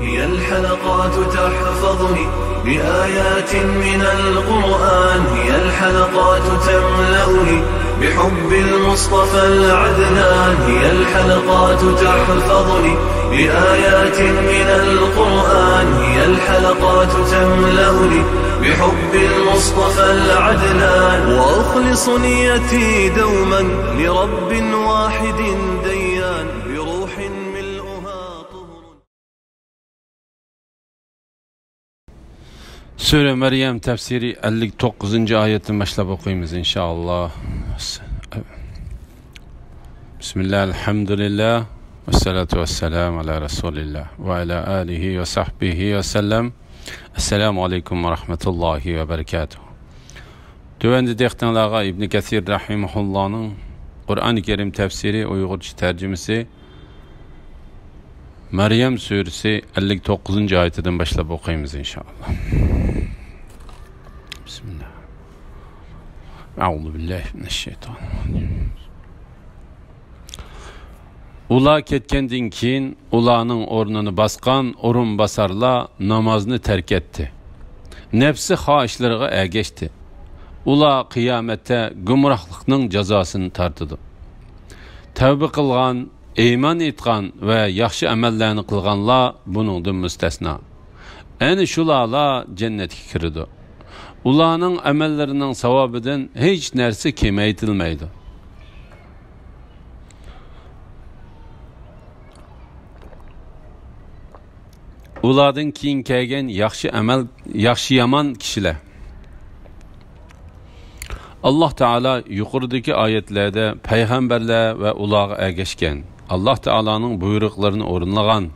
هي الحلقات تحفظني بآيات من القرآن، هي الحلقات تملأني بحب المصطفى العدنان، هي الحلقات تحفظني بآيات من القرآن، هي الحلقات تملأني بحب المصطفى العدنان، وأخلص نيتي دوما لرب واحد ديان بروح ملؤها طهر. Sure Meryem tefsiri 59. ayetin başlap okuyumuz inşallah. Bismillah, elhamdülillah, ve salatu ve selamu ala Resulillah, ve ala alihi ve sahbihi ve sellem. Esselamu aleyküm ve rahmetullahi ve berekatuhu. Tövəndi dextanlağa İbn Kəsir rahimehullah'ın Kur'an-ı Kerim tefsiri Uygurca tercümesi Meryem suresi 59. ayetinden başlap okuyumuz inşallah. Bismillah. Euzubillahimineşşeytanirracim. Ula ketkendin keyin ulanın ornunu baskan orun basarla namazını terk etti. Nefsi haişlerine ergeçti. Ula kıyamette gümrahlıkның cezasını tartıdı. Tevbe kılgan, iman etgan ve yaxşı amellerini kılganla bunundan müstesna. Eni şulala cennetke kirdi. Ulanın amellerinin savabıdan hiç nersi kemeytilmeydi. Ulardan keyin kelgen yaxşı yaman kişiler. Allah Teala yukarıdaki ayetlerde peygamberler ve ulağa ergeçken, Allah Teala'nın buyruklarını orunlagan,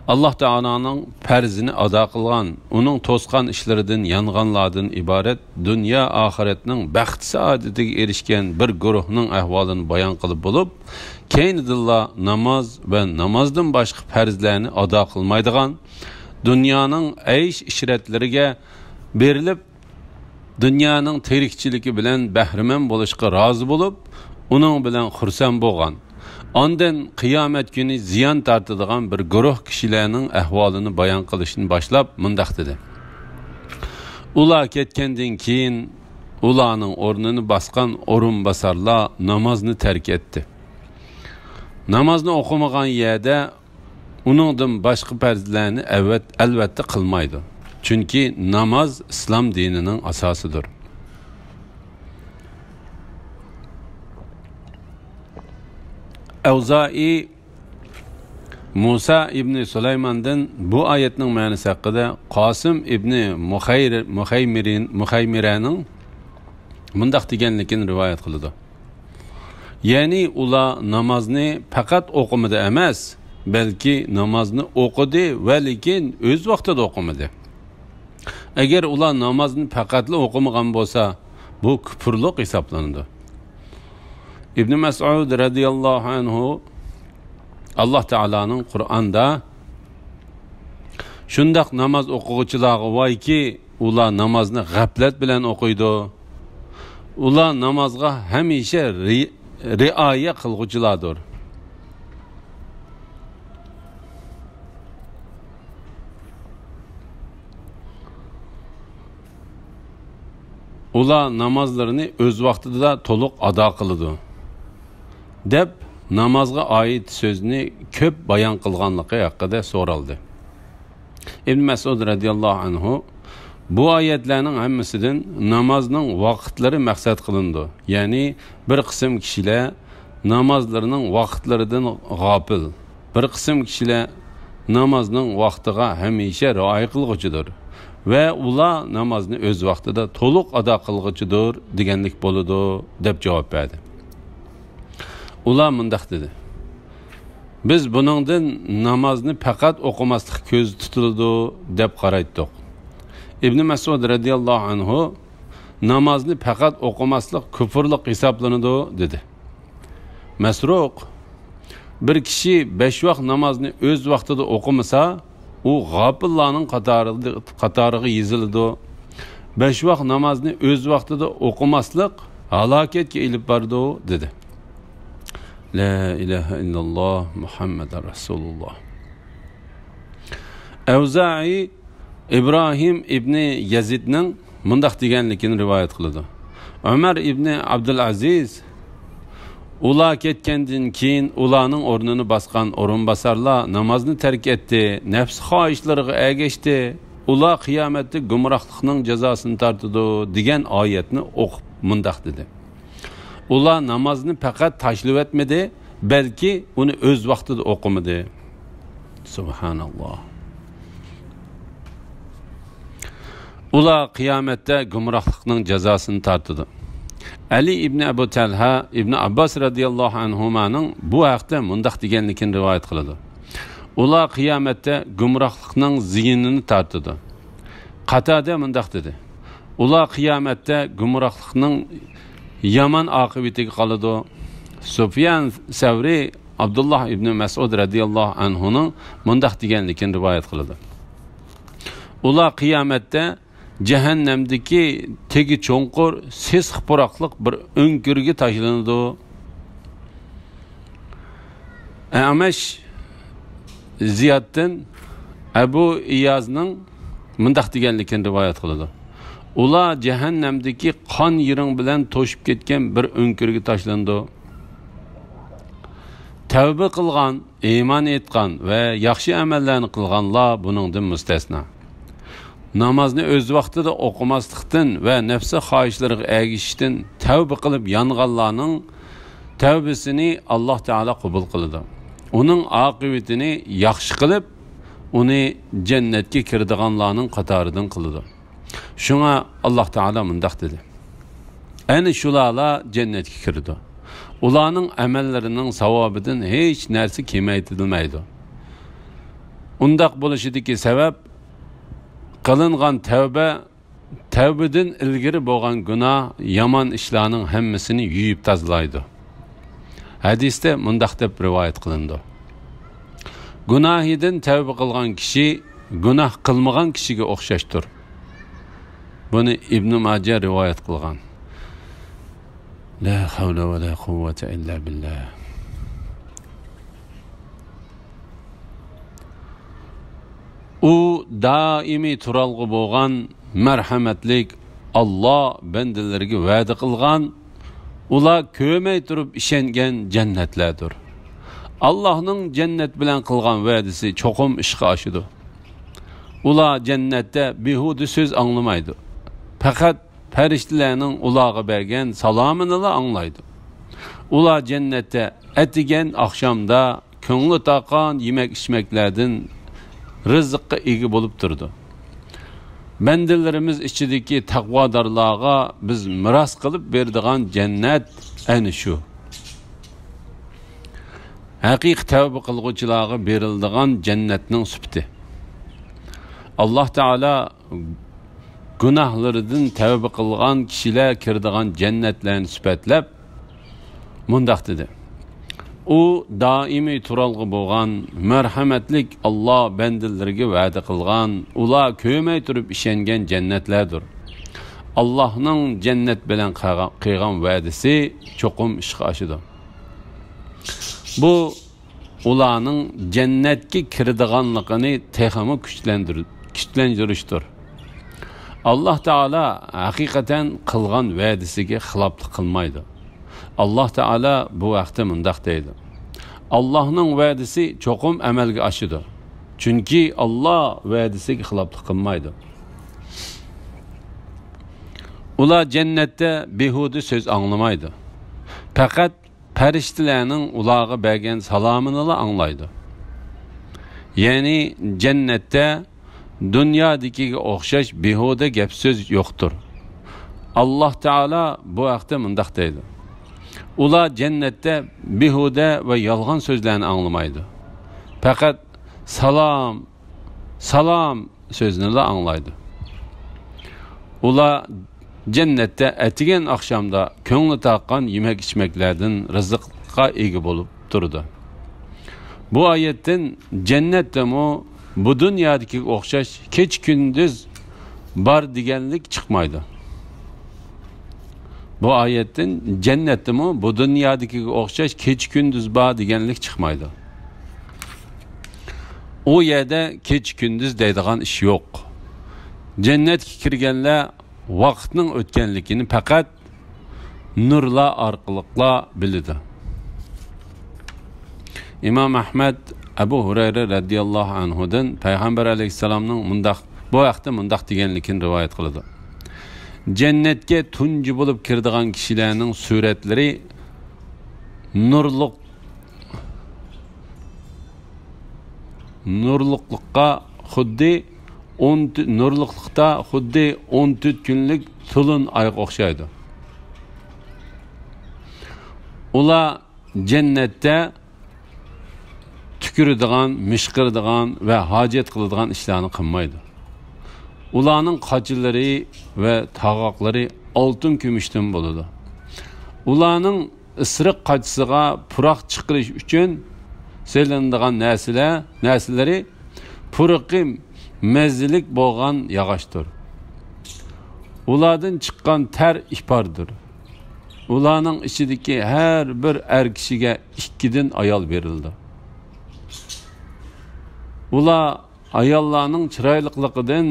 Allah Teala'nın perzini ada kılgan, onun toskan işlerinden yanganlardan ibaret dünya ahiretinin baxt saadetiga erişken bir guruhning ahvalını bayan kılıp bulup, keynidilla namaz ve namazdan başka perzlerini ada kılmaydigan, dünyanın eyş işretleriga berilip, dünyanın terikçiligi bilen bahriman bolışqa razı bulup, onun bilen xursand bolgan. Ondan kıyamet günü ziyan tartıdığan bir guruh kişilerinin ahvalını bayan kılışını başlap mındaq dedi. Ula ketkendin keyin ulanın ornunu baskan orun basarla namazını terk etti. Namazını okumagan yerde onundan başka perzlerini elbette kılmaydı. Çünkü namaz İslam dininin asasıdır. Evzai Musa İbni Süleyman'dan bu ayetinin manası hakkında Kasım İbni Muhaymire'nin mundaq deganligini rivayet kıldı. Yani ula namazını fakat okumadı emas, belki namazını okudu ve lekin öz vaxtida okumadı. Eğer ular namazını fakatlı okumagan bolsa, bu küfürlük hesaplandı. İbn Mes'ud radıyallahu anhu Allah Teala'nın Kur'an'da şundaq namaz okuguchilar var ki ular namazını gaflet bilen okuydu. Ular namazga hamisha riaya qilguchilardir. Ula namazlarını öz vaxtida toluq ada kılıdı. Deb namazga ait sözünü köp bayan kılganlığı hakkında soraldı. İbn Mesud radıyallahu anhu bu ayetlerinin hemmesinden namazının vakitleri maksat kılındı. Yani bir kısım kişiler namazlarının vakitlerinden gafil. Bir kısım kişiler namazının vaktiga hamisha rioya qilguchidir. Ve ula namazını öz vaxtida toluq ada qilguchidir deganlik bo'ladi deb javob berdi. Ula mundaq dedi. Biz buningdan namozni faqat o'qimaslik ko'z tutildi deb qaraydik. İbn Mesud radıyallahu anhu namozni faqat o'qimaslik kufrlik hisoblanadi dedi. Masruq bir kishi 5 vaqt namozni öz vaqtida o'qimasa, u g'afillarning qatoriga yeziladi. 5 vaqt namozni öz vaqtida o'qimaslik halokatga ilib bordi dedi. La ilahe illallah Muhammed Resulullah. Avza'i İbrahim ibn Yazidning mundaq deganligini rivoyat qiladi. Umar ibn Abdulaziz ular ketgandan keyin ularning o'rnini bosgan o'rinbosarlar namozni tark etdi, nafs xohishlariga ergashdi. Ular qiyomatda gumrohlikning jazosini tortadi degan oyatni o'qib mundaq dedi. Ular namozni faqat tashlab etmadi, balki uni o'z vaqtida o'qimadi. Subhanalloh. Ular qiyomatda gumrohlikning jazosini tortadi. Ali ibn Abu Talha ibn Abbas radhiyallohu anhumaning bu haqda mundaq deganligini rivoyat qiladi. Ular qiyomatda gumrohlikning ziyinini tortadi. Qatada mundaq dedi. Ular qiyomatda gumrohlikning yomon oqibatiga qoladi. Sufyan Savri Abdullah ibn Mas'ud radhiyallohu anhuning mundaq deganligini rivoyat qiladi. Ular qiyomatda jahannamdagi tegi cho'nqur, sesq puroqliq bir o'nkirga tashlanadi. Amash Ziyoddan Abu Iyazning mundaq deganligini rivoyat qiladi. Ular jahannamdagi qon yiring bilan to'shib ketgan bir o'nkirga tashlandi. Tavba qilgan, iymon etgan va yaxshi amallarni qilganlar buningdan mustasno. Namozni o'z vaqtida o'qimaslikdan va nafsi xohishlariga ergishishdan tavba qilib yonganlarning tavbasini Alloh taolo qabul qiladi. Uning oqibatini yaxshi qilib, uni jannatga kiradiganlarning qatoridan qiladi. Shunga Alloh taolo mundaq dedi. Ana shularlar jannatga kirdi. Ularning amallarining savobidan hech narsa kamaytirilmaydi. Undaq bo'lishidagi sabab qilingan tavbadan ilgari bo'lgan gunoh, yomon ishlarning hammasini yuyib tozalaydi. Hadisda mundaq deb rivoyat qilindi. Gunohidan tavba qilgan kishi gunoh qilmagan kishiga o'xshashdir. Buni Ibn Majah rivoyat qilgan. La havla va la quvvata illa billah. U doimiy turalg'i bo'lgan marhamatlik Alloh bandalariga va'da qilgan, ular ko'may turib ishongan jannatlardir. Allohning jannat bilan qilgan va'dasi cho'qim ishga oshidi. Ular jannatda behuda so'z anglamaydi. Faqat farishtalarning ularga bergan salomini anglaydi. Ular jannatda atigan oqshomda ko'ngli taqan yemak-ichmaklardan rizqqa ega bo'lib turdi. Bandalarimiz ichidagi taqvodorlarga biz miros qilib beradigan jannat ana shu. Haqiqiy tavba qilguvchilarga beriladigan jannatning sifati. Alloh taolo gunohlaridan tavba qilgan kishilar kiradigan jannatlarni sifatlab mundaq dedi. U doimiy turalg'i bo'lgan marhamatlik Alloh bandalariga va'da qilgan, ular ko'may turib ishongan jannatlardir. Allohning jannat bilan qilgan va'dasi cho'qim ishga oshidi. Bu ularning jannatga kiradiganligini texmi kuchlantirishdir. Alloh taolo haqiqatan qilgan va'dasiga xiloflik qilmaydi. Alloh taolo bu vaqtda mundaq deydi. Allohning va'dasi cho'qim amalga oshidi. Chunki Alloh va'dasiga xiloflik qilmaydi. Ular jannatda behuda so'z anglamaydi. Faqat farishtalarning ularga bergan salomini anglaydi. Ya'ni jannatda dunyodikiga o'xshash behuda gap so'z yo'qdir. Alloh taolo bu vaqtda mundaq deydi. Ular jannatda behuda va yolg'on so'zlarni anglamaydi. Faqat salom so'zini anglaydi. Ular jannatda atigan oqshomda ko'ngli taqqan yemak-ichmaklardan rizqqa ega bo'lib turdi. Bu oyatdan jannatdami bu dunyodagi o'xshash kech-kunduz bor deganlik chiqmaydi. Bu oyatdan jannatdami bu dunyodagi o'xshash kech-kunduz bor deganlik chiqmaydi. u yerda kech kunduz deydigan ish yo'q. Jannatga kirganlar vaqtning o'tganligini faqat nurlar orqali biladi. İmam Ahmed Abu Hurayra radhiyallohu anhudan Payg'ambar alayhissalomning bu vaqtda mundaq deganligini rivoyat qiladi. Jannatga tunji bo'lib kiradigan kishilarning suratlari nurliqlikqa xuddi nurliqlikda xuddi 14 kunlik tulun oyga o'xshaydi. Ular jannatda tükürüdüğün, mişqirdiğin ve hacet kılıdığın işlerini qilmaydi. Ularning qochilari ve tağaqları altın kümüşten boludu. Ularning isiriq qochisiga puroq chiqarish uchun selindiğin nasilleri puruqi mezzilik bo'lgan yog'ochdir. Ulardan chiqqan ter ihbardır. Ularning ichidagi her bir er kishiga 2 ayol berildi. Ular ayollarning chiroyliqligidan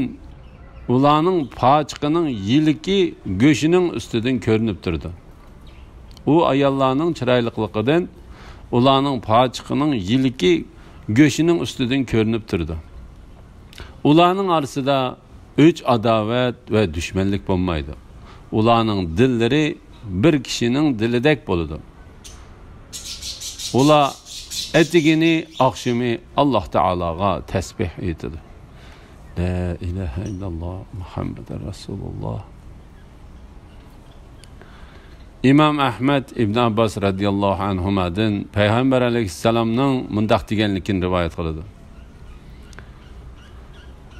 ularning pochiqining yiliki go'shining ustidan ko'rinib turdi. U ayollarning chiroyliqligidan ularning pochiqining yiliki go'shining ustidan ko'rinib turdi. Ularning orasida o'ch adovat va dushmanlik bo'lmaydi. Ularning dillari bir kishining dilidek bo'ladi. Ular etigini akşamı Allah Teala'ga tesbih etdi. La ilahe illallah Muhammed Resulullah. İmam Ahmed İbn Abbas radıyallahu anhumadan Peygamber aleyhisselamның mundaq deganligini rivoyat qiladi.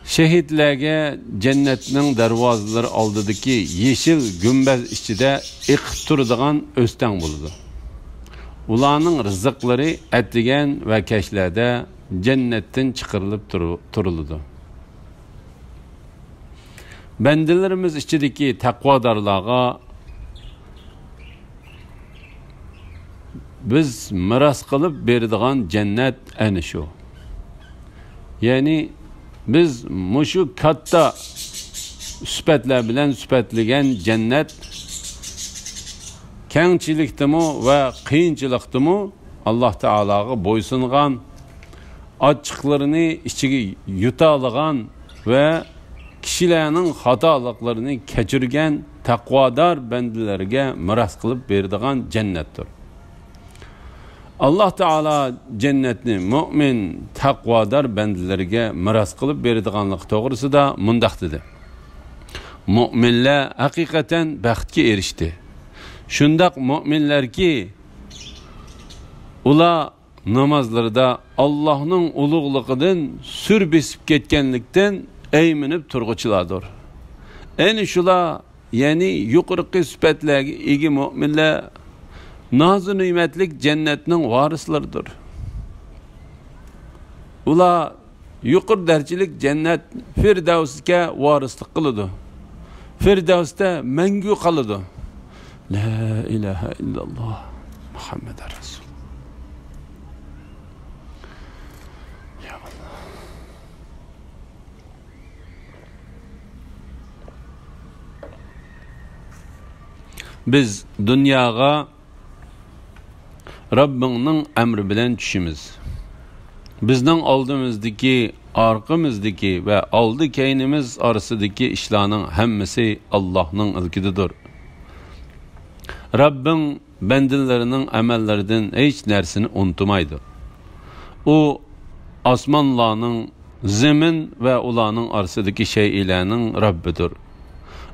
Şehitlerge cennetning darvozalari oldidagi yeşil gumbaz ichida iqib turadigan o'stan bo'ladi. Ularning rizqlari atigan va kashlarda jannatdan chiqarilib turiladi. Bandalarimiz ichidagi taqvodorlarga biz miros qilib beradigan jannat ana shu. Ya'ni biz mushu katta sifatlar bilan sifatlagan jannat kengchilikdimi va qiyinchilikdimi Alloh taologa bo'ysungan, ochiqlarini ichiga yuta olgan va kishilarning xatoliklarini kechirgan taqvodor bandalarga miros qilib beradigan jannatdir. Alloh taolo jannatni mu'min, taqvodor bandalarga miros qilib beradiganlik to'g'risida mundaq dedi. Mu'minlar haqiqatan baxtga erishdi. Shundaq mu'minlarki ular namozlarida Allohning ulug'ligidan sur besib ketganlikdan ayminib turg'uchilardir. Ayni shular, ya'ni yuqorqi sifatlarga ega mu'minlar noz-u ne'matlik jannatning varislaridir. Ular yuqori darajalik jannat Firdavsga varislik qiladi. Firdavsda mangu qoladi. La ilahe illallah Muhammed Resul. Ya Allah. Biz dunyoga Rabbimning emri bilan tushimiz. Bizning oldimizdagi, orqamizdagi va oldi keynimiz orasidagi ishlarning hammasi Allohning ilkididir. Rabbim bandalarining amallaridan hech narsani unutmaydi. U osmonlarning, zamin va ularning orasidagi shaylarning Rabbidir.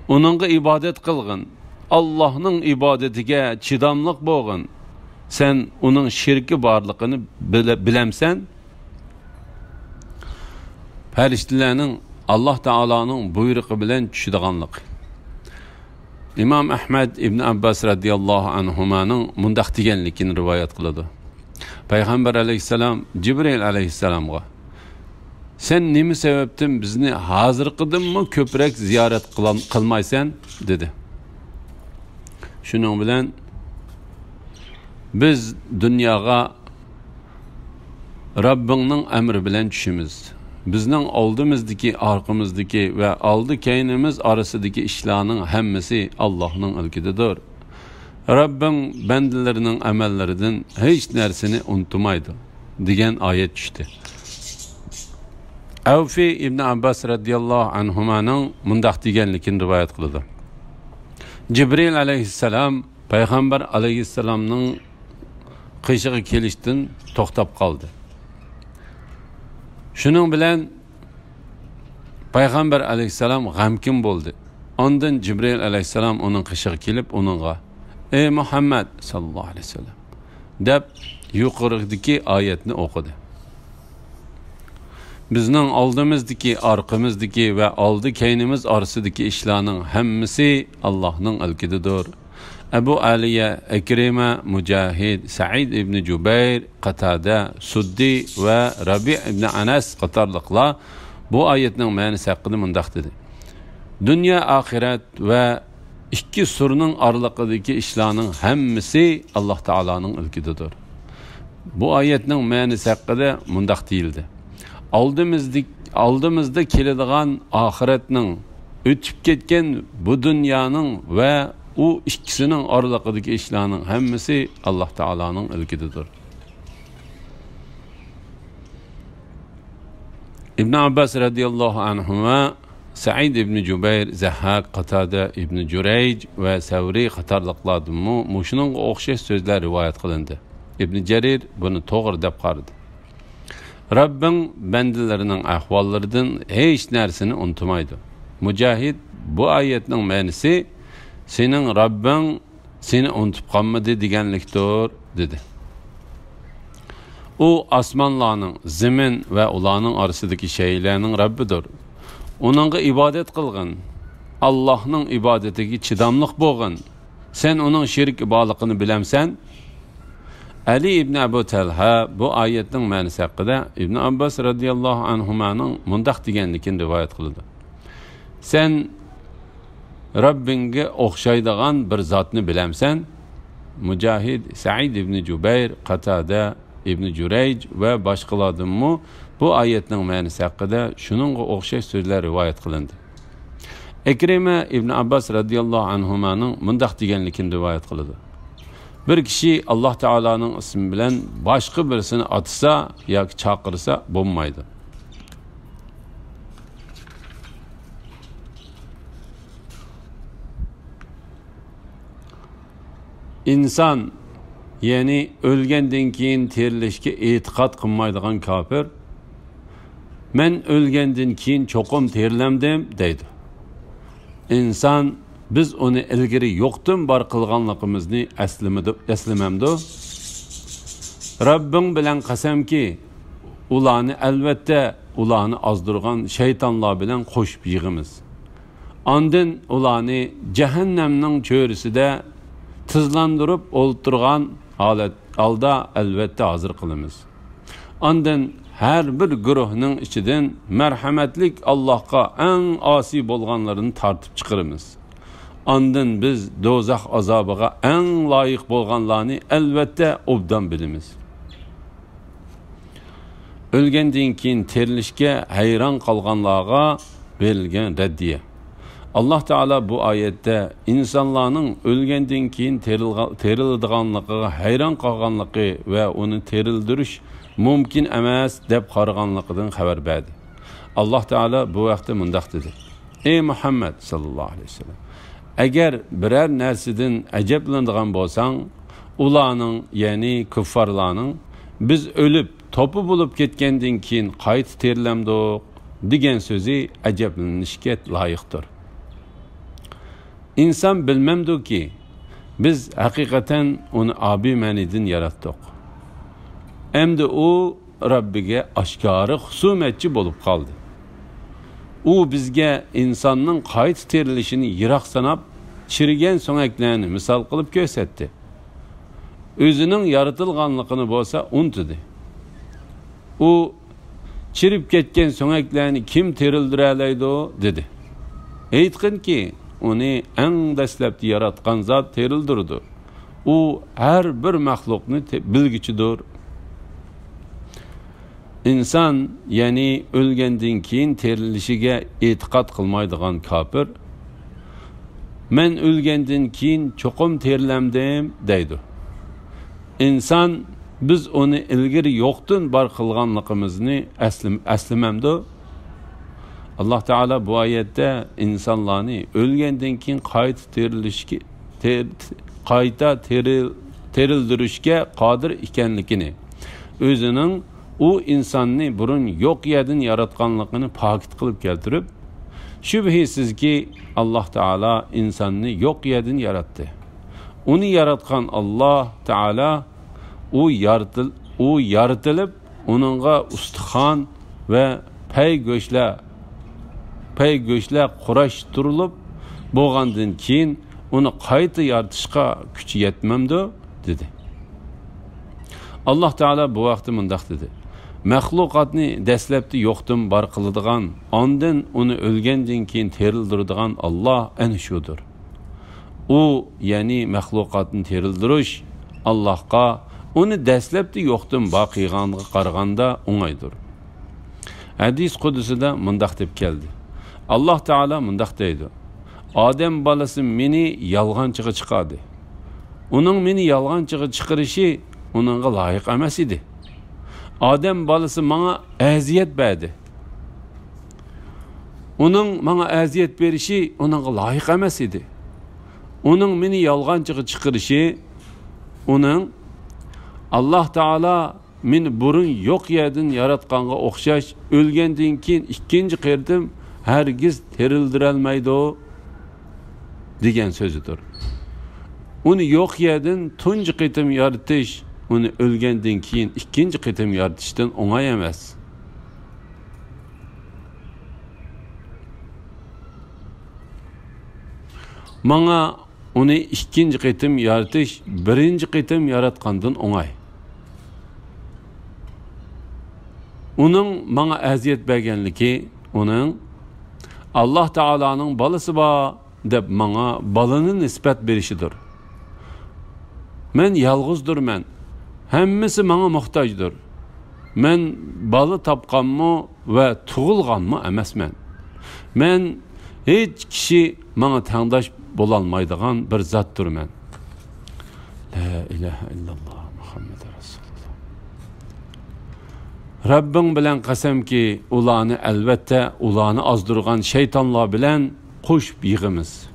Uningga ibodat qilgin. Allohning ibodatiga chidamliq bo'lgin. Sen onun şirki barlığını bilemsen, feriştilerinin Allah Teala'nın buyruğu bilen düşüdüğanlık. İmam Ahmed İbn Abbas radıyallahu anhumanın mundaq deganligini rivayet kılıdı. Peygamber aleyhisselam Cibril aleyhisselam'a sen nemi sebeptin bizni hazır kıldın mı köprek ziyaret kılmaysan dedi. Şunun bilen biz dünyaya Rabbingning amri bilan tushimiz. Bizning oldimizdagi, orqamizdagi va oldi keynimiz orasidagi ishlarning hammasi Allohning ilkididir. Rabbim bandalarining amallaridan hech narsani unutmaydi degan oyat tushdi. Avfi ibn Abbas radhiyallohu anhumaning mundaq deganligini rivoyat qildi. Jibril alayhissalom payg'ambar alayhissalomning qishig'i kelishdan to'xtab qoldi. Shuning bilan payg'ambar alayhissalom g'amkin bo'ldi. Ondan Jibril alayhissalom uning qishig'i kelib uningga: "Ey Muhammad sallallohu alayhi vasallam" deb yuqoridagi oyatni o'qidi. Bizning oldimizdagi, orqamizdagi va oldi keynimiz orasidagi ishlarning hammasi Allohning ilkididir. Abu Aliya, Ikrima, Mujahid, Sa'id ibn Jubayr, Qatada, Suddi va Rabi' ibn Anas qatorliqlar bu oyatning ma'nosi haqida mundaq dedi: Dunyo, oxirat va ikki surning oraliqidagi ishlarning hammasi Alloh taolaning ilkididir. Bu oyatning ma'nosi haqida mundaq deyildi: Oldimizda keladigan oxiratning, o'tib ketgan bu dunyoning va u ikkisining oraliqidagi ishlarning hammasi Alloh taolaning ilkididir. İbn Abbas radhiyallohu anhuma, Sa'id ibn Jubayr, Zahhak, Qatada ibn Jurayj va Savri qatorliqlardan mushuning o'xshash so'zlar rivoyat qilindi. Ibn Jarir buni to'g'ri deb qaradi. Rabbing bandalarining ahvollaridan hech narsani unutmaydi. Mujahid bu oyatning ma'nosi sening Rabbing seni unutib qolmadi deganlikdir dedi. U osmonlarning, zamin va ularning orasidagi shaylarning Rabbidir. Uningga ibodat qilgin. Allohning ibodatiga chidamliq bo'lgin. Sen uning shirk borligini bilamsan? Ali ibn Abu Talha bu oyatning ma'nosi haqida Ibn Abbas radhiyallohu anhumaning mundaq deganligini rivoyat qildi. Sen Rabbingga o'xshaydigan bir zotni bilamsan? Mujahid, Sa'id ibn Jubayr, Qatada ibn Jurayj va boshqalardan bu oyatning ma'nosi haqida shuningga o'xshash so'zlar rivoyat qilindi. Ikrima ibn Abbas radhiyallohu anhumaning mundaq deganligini rivoyat qildi: Bir kishi Alloh taolaning ismi bilan boshqa birisini atsa yoki chaqirsa bo'lmaydi. İnsan, ya'ni o'lgandan keyin terilishga e'tiqod qilmaydigan kofir, men o'lgandan keyin cho'qim terilamdim deydi. İnsan, biz onu ilgari yo'qdan bor qilganligimizni eslamamdi. Rabbing bilan qasamki, ularni albatta ularni ozdirgan shaytonlar bilan qo'shib yig'imiz. Ondan ularni jahannamning cho'risida tizlandirib o'ltirgan holda albatta hozir qilamiz. Ondan her bir guruhning ichidan marhamatlik Allohga eng osi bo'lganlarini tartib chiqaramiz. Ondan biz do'zax azobiga eng loyiq bo'lganlarni albatta obdan bilamiz. O'lgandan keyin terilishga hayron qolganlarga berilgan raddiya. Allah Teala bu ayette insanların ölgenden keyin terildiganligiga hayron qolganligi ve onu terildirish mumkin emas deb qaraganligidan xabar berdi. Allah Teala bu vaqtda mundaq dedi: Ey Muhammed sallallahu aleyhi ve sellem, eğer birer narsadan ajablanadigan bo'lsang, ularning, ya'ni kuffarlarning biz ölüp topu bulup ketgandan keyin qayta terilamdik degan so'zi ajablanishga loyiqdir. İnsan bilmemdi ki biz hakikaten onu abi menidin yarattık. Hem de o Rabbige aşkarı husumetçi bulup kaldı. O bizge insanın kayıt terilişini yirak sanap çirigen sonaklarını misal kılıp gösterdi. Özünün yaratılganlıkını bolsa unutdu. O çirip ketken sonaklarını kim terildireleydi o dedi. Eytkin ki onu en dastlabki yaratgan zat terildirdi. O her bir mahlukni bilgichidir. inson ya'ni o'lgandan keyin terilishiga e'tiqod qilmaydigan kofir men o'lgandan keyin cho'qim terilamdim deydi. İnsan biz onu ilgari yo'qdan bar qilganligimizni aslamamdi. Allah Teala bu ayette insanlarni o'lgandan keyin qayta terildirishga qodir ekanligini, o'zining u insonni burun yo'q yerdan yaratganligini pokit qilib keltirib, shubhisizki Allah Teala insonni yo'q yerdan yaratdi. Onu yaratgan Allah Teala u yaratilib, onunğa ustixon ve pey göçler qurashtirilib bo'lgandan keyin onu qayta yaratishga kuchi yetmamdi dedi. Allah Teala bu vaqtda mundaq dedi. Mahluqatni dastlabda yo'qdan bar qiladigan, ondan uni o'lgandan keyin terildiradigan Allah ana shudir. U ya'ni mahluqatni terildirish Allohga uni dastlabda yo'qdan bar qilganiga qaraganda o'ng'aydir. Hadis qudusida mundaq deb keldi. Allah Teala mundaq deydi. Adem balası meni yalğançıga chiqadi. Uning meni yalğançıga chiqarishi uningga loyiq emas edi. Adem balası manga aziyat berdi. Uning manga aziyat berishi uningga loyiq emas edi. Uning meni yalğançıga chiqarishi uning Allah Teala meni burun yo'q yerdan yaratganga o'xshash o'lgandan keyin ikkinchi qirdim hergiz terildirolmaydi degan so'zidir. Uni yo'q yerdan tunji qitim yaratish, uni o'lgandan keyin ikkinchi qitim yaratishdan o'ng'ay emas. Manga uni ikkinchi qitim yaratish birinchi qitim yaratgandan o'ng'ay. Uning manga aziyat berganligi, uning Allah Teala'nın balası var deb manga balını nisbat berişidir. Men yalğızdır men. Hemmisi manga muhtajdır. Men balı tapqanmı ve tuğulganmı emas men. Men hiç kişi manga tengdaş bolalmaydigan bir zatdır men. La ilahe illallah Muhammed Resulullah. Rabbim bilen qasam ki ulanı elbette ulanı azdırgan şeytanlar bilen qo'shib yig'imiz.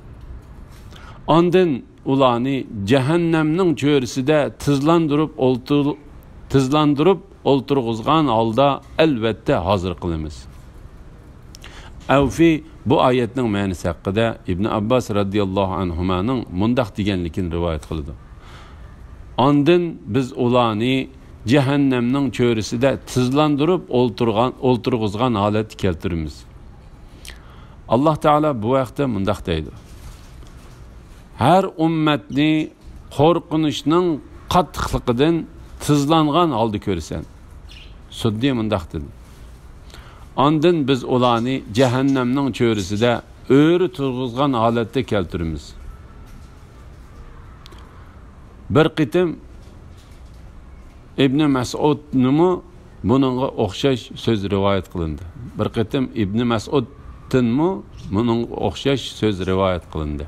Ondan ulanı cehennemning cho'risida tizlandirib o'ltirg'izgan holda elbette hazır qilamiz. Avfi bu oyatning ma'nosi haqida İbn Abbas radhiyallohu anhumaning mundaq deganligini rivoyat qildi. Ondan biz ulanı cehennemning cho'risida tizlandirib o'ltirg'izgan holat keltiramiz. Allah Teala bu vaqtda mundaq deydi. Her ummatni qo'rqinishning qattiqligidan tizlangan holda ko'rsan. Suddi mundaq dedi. Ondan biz ularni cehennemning cho'risida o'ri turg'izgan holatda keltiramiz. Bir qitim İbn Mas'ud'ni bununla o'xshash so'z rivoyat qilindi. Bir qitim İbn Mas'ud'ni bununla o'xshash so'z rivoyat qilindi.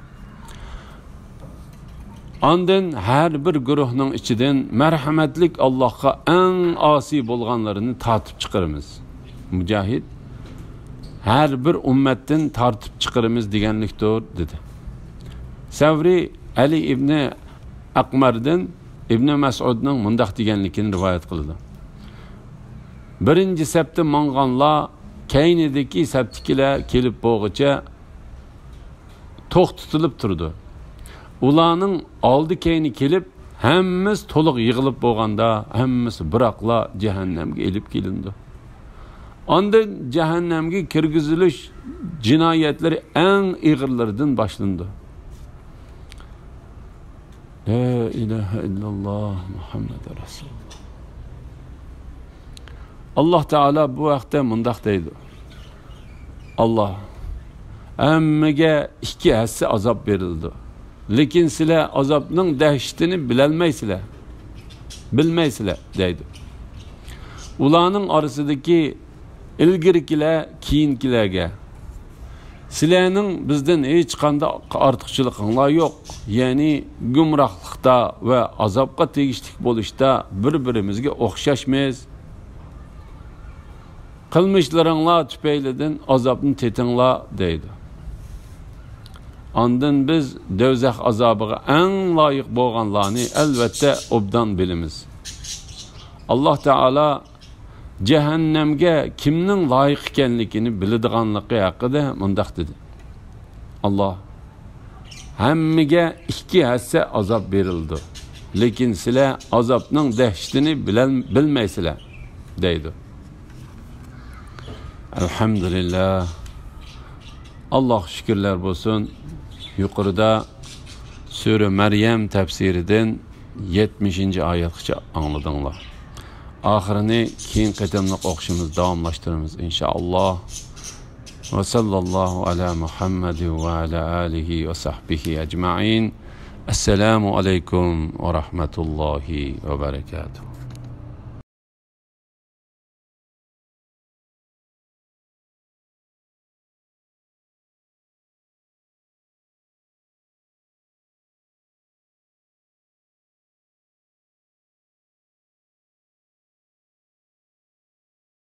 Ondan her bir guruhning ichidan marhamatlik Allohga eng asi bo'lganlarini tartib chiqaramiz. Mujahid her bir ummatdan tartib chiqaramiz deganlikdir dedi. Savri Ali ibn Aqmardan İbn Mas'udning mundaq deganligini rivoyat qildi. Birinchi sapda manganlar keynidagi saptikilar kelib bo'g'icha to'xtatilib turdi. Ularning oldi keyni kelib, hammasi to'liq yig'ilib bo'lganda, hammasi biroqla cehennemga elib kelindi. Ondan cehennemga kirgizilish jinoyatlari eng ig'irlaridan boshlandi. La ilahe illallah Muhammed Resulullah. Allah Teala bu vaqtda mundaq deydi. Allah hammaga ikki hassa azob berildi. Lekin sizlar azobning dahshatini bilmaysizlar deydi. ularning orasidagi ilgirikilar keyingilarga sizlarning bizdan hech qanday ortiqchiligingiz yo'q, ya'ni gumrohlikda va azobga tegishli bo'lishda bir-birimizga o'xshashmiz. Qilmishlaringlar tufaylidan azobni tetinglar deydi. Ondan biz do'zax azobiga eng loyiq bo'lganlarni albatta obdan bilamiz. Alloh taolo jahannamga kimning loyiq ekanligini biladiganligi haqida mundaq dedi. Alloh hammaga 2 hassa azob berildi. Lekin sizlar azobning dahshatini bilmaysizlar deydi. Elhamdülillah. Allah şükürler olsun. Yukarıda Sure Meryem tefsirinden 70. ayetçe anladınlar. Ahirini keyin qatamliq o'qishimiz davomlashtiramiz inşallah. Ve sallallahu ala Muhammed ve ala alihi ve sahbihi ecmaîn. Esselamu aleyküm ve rahmetullahi ve berekatuhu.